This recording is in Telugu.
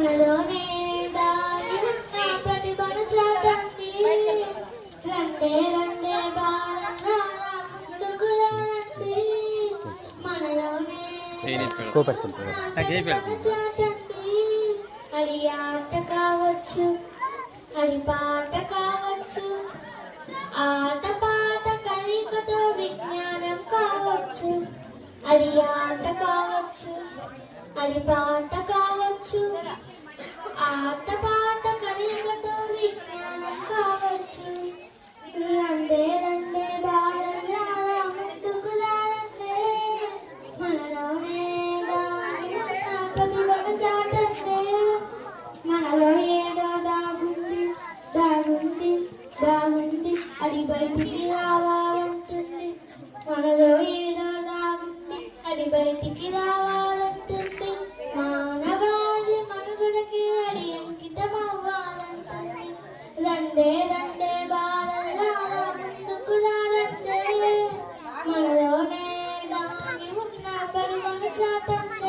మనలోనే దాగి ఉన్న ప్రతిభను చాటండి. రండే రండే బాలన్నా ముందుకు రండి. మనలోనే చాటండి. అది ఆట కావచ్చు, అది పాట కావచ్చు, ఆట పాట కలయికతో విజ్ఞానం కావచ్చు. అది ఆట కావచ్చు, అది పాట కావచ్చు, ఆట పాట కలయికతో విజ్ఞానం కావచ్చు. రండే రండే బాలలారా ముందుకు రండే. మనలోనే దాగి ఉన్న ప్రతిభను చాటండే. మనలో ఏదో దాగుంది దాగుంది దాగుంది, అది బయటికి రావాలంటుంది. మనలో ఏదో దాగుంది, అది బయటికి రావాలంటుంది. మానవాళి మనుగడకి అది అంకితం అవ్వాలంటుంది. రండే రండే బాలలారా ముందుకు రండే. మనలోనే దాగి ఉన్న పరువను చాటండే.